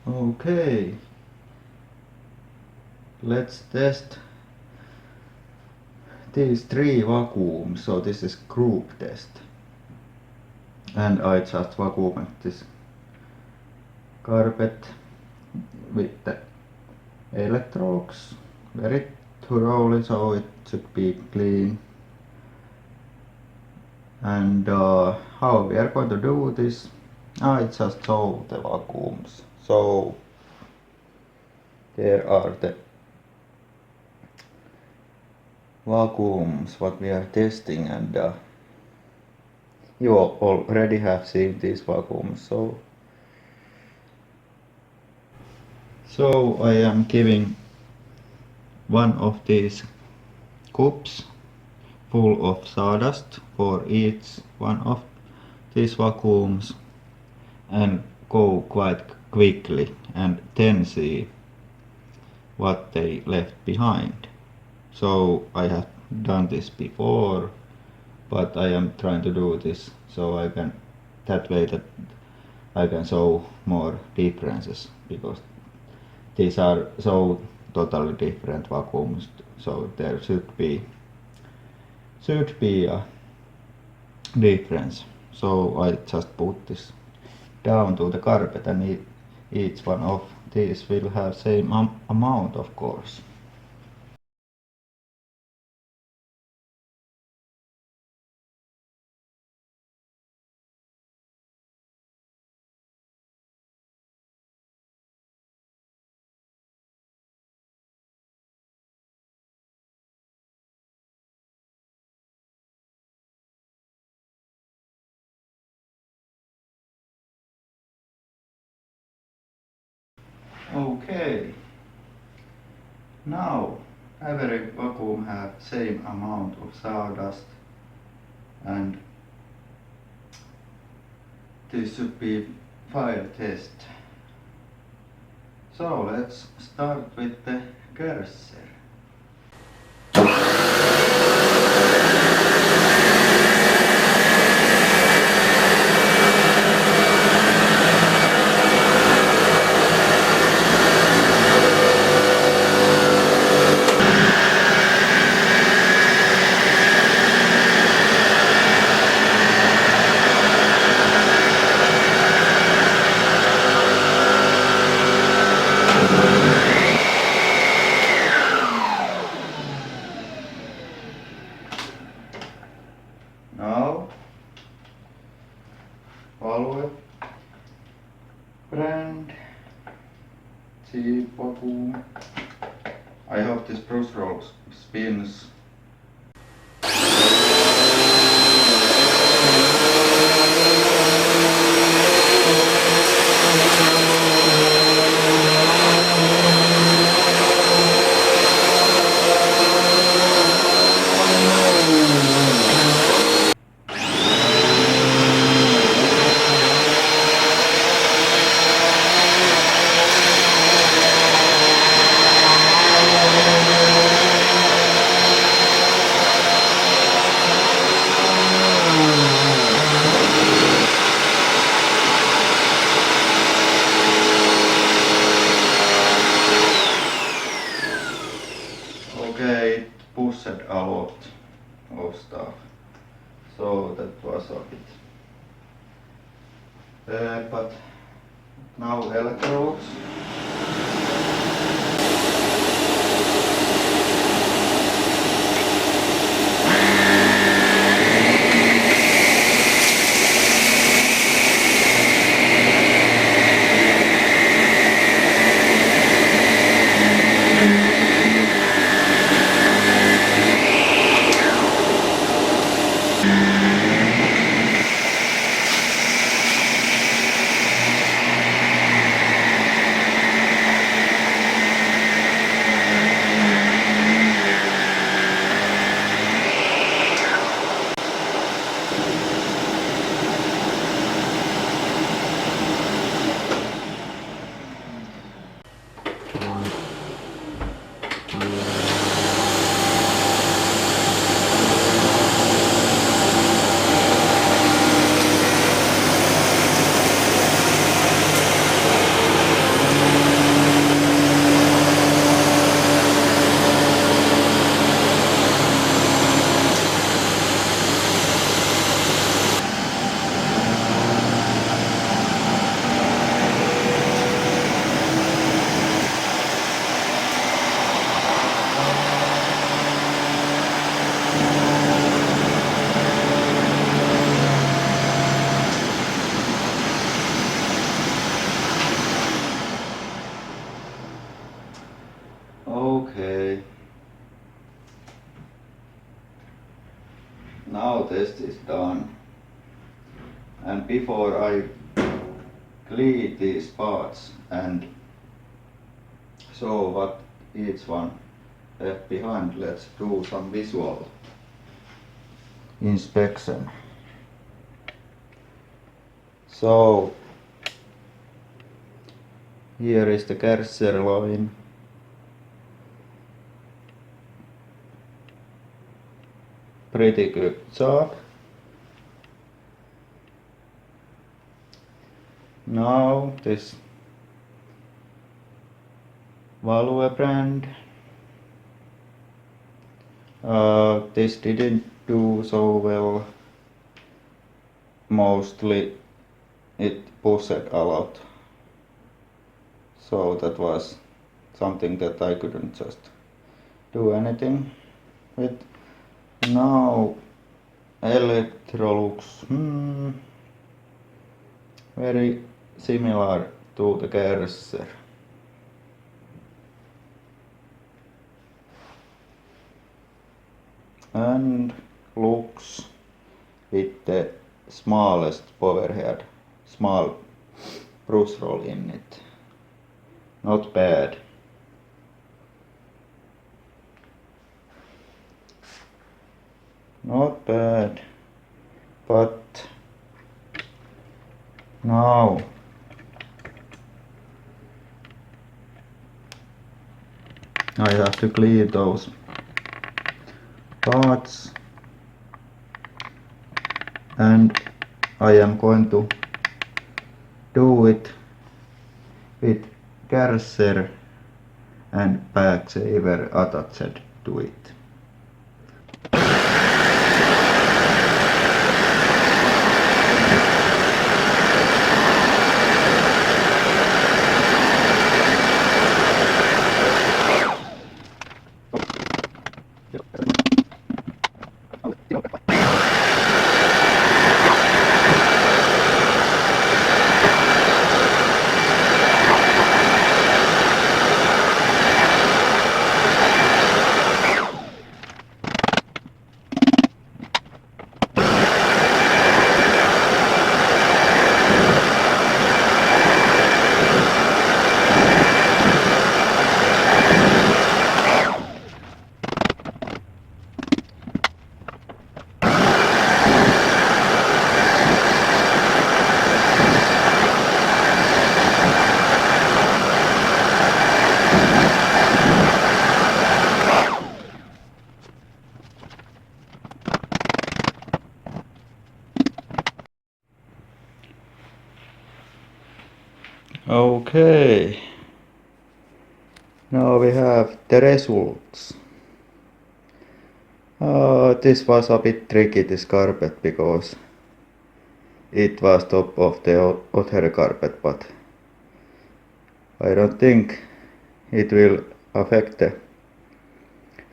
Okay, let's test these three vacuums. So this is group test, and I just vacuumed this carpet with the electrodes very thoroughly, so it should be clean. And how we are going to do this, I just show the vacuums. So there are the vacuums what we are testing, and you already have seen these vacuums. So I am giving one of these cups full of sawdust for each one of these vacuums, and go quite quickly and then see what they left behind. So I have done this before, but I am trying to do this so I can, that way that I can show more differences, because these are so totally different vacuums, so there should be a difference. So I just put this down to the carpet, and each one of these will have same amount, of course. Okay, now every vacuum have same amount of sawdust, and this should be fire test. So let's start with the cursor. Now follow it, brand, cheap vacuum. I hope this brush roll spins. Okay, it pushed a lot of stuff, so that was a bit bad, but now electrodes. before I clean these parts and show what each one left behind, let's do some visual inspection. So here is the carrier line. Pretty good job. Now this Value brand. This didn't do so well. Mostly it pushed a lot. So that was something that I couldn't just do anything with. Now Electrolux, very similar to the Kerser. And looks with the smallest power head, small brush roll in it. Not bad. Not bad, but now I have to clean those parts, and I am going to do it with Kerser and back saver attached to it. Okay, now we have the results. This was a bit tricky, this carpet, because it was top of the other carpet, but I don't think it will affect the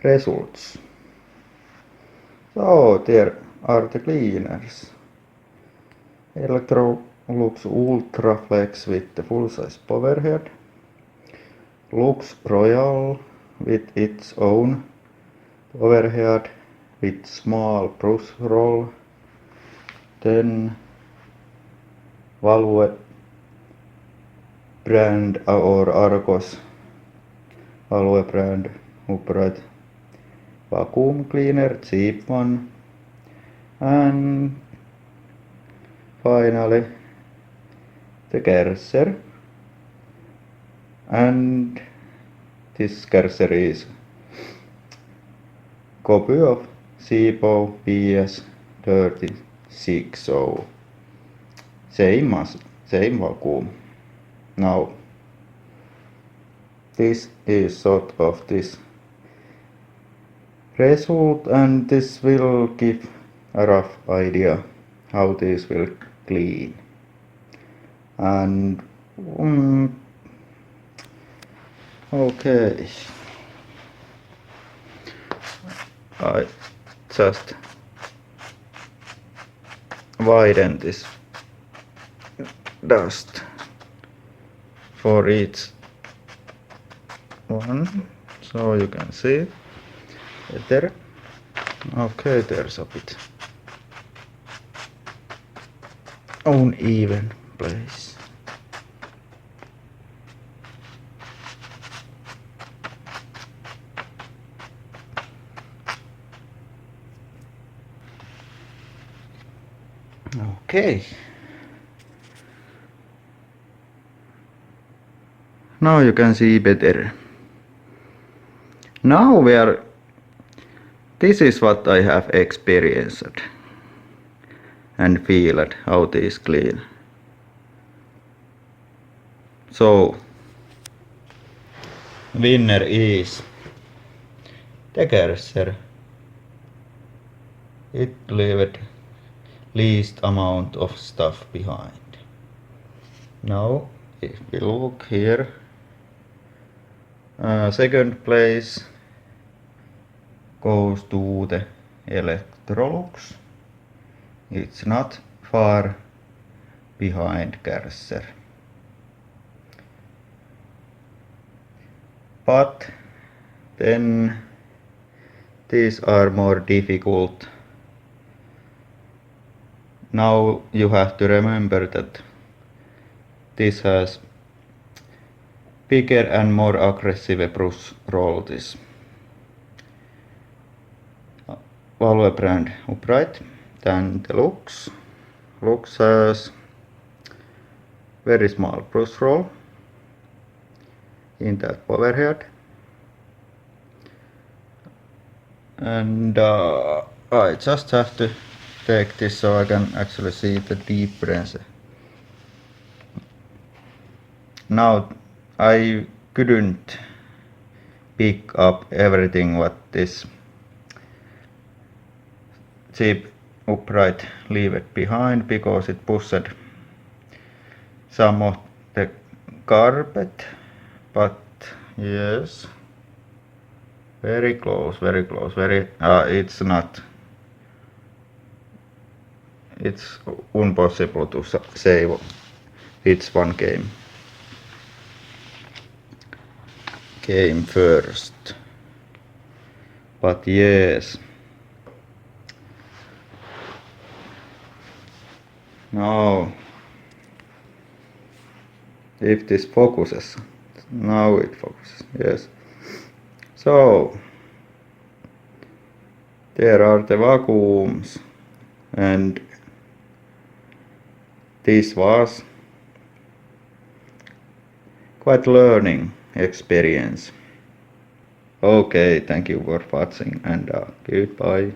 results. So there are the cleaners. Electrolux Ultra Flex with the full-size power head. Lux Royal with its own power head with small brush roll. Then Value brand or Argos Value brand upright vacuum cleaner, cheap one. And finally the Kerser, and this Kerser is copy of Sibo PS36, so same vacuum. Now this is sort of this result, and this will give a rough idea how this will clean. And okay, I just widen this dust for each one so you can see better. Okay, there's a bit. uneven place. Okay. Now you can see better. Now this is what I have experienced and feel how this clean. So winner is the cursor. It left least amount of stuff behind. Now if we look here, second place goes to the Electrolux. It's not far behind cursor. But then these are more difficult. Now you have to remember that this has bigger and more aggressive brush roll. This Valve brand upright than the Lux. Lux has very small brush roll in that power head, and I just have to take this so I can actually see the difference. Now I couldn't pick up everything what this cheap upright left behind because it pushed some of the carpet, but yes, very close, it's not, it's impossible to say which one came first, but yes. Now if this focuses, now it focuses, yes. So there are the vacuums, and this was quite learning experience. Okay, thank you for watching, and goodbye.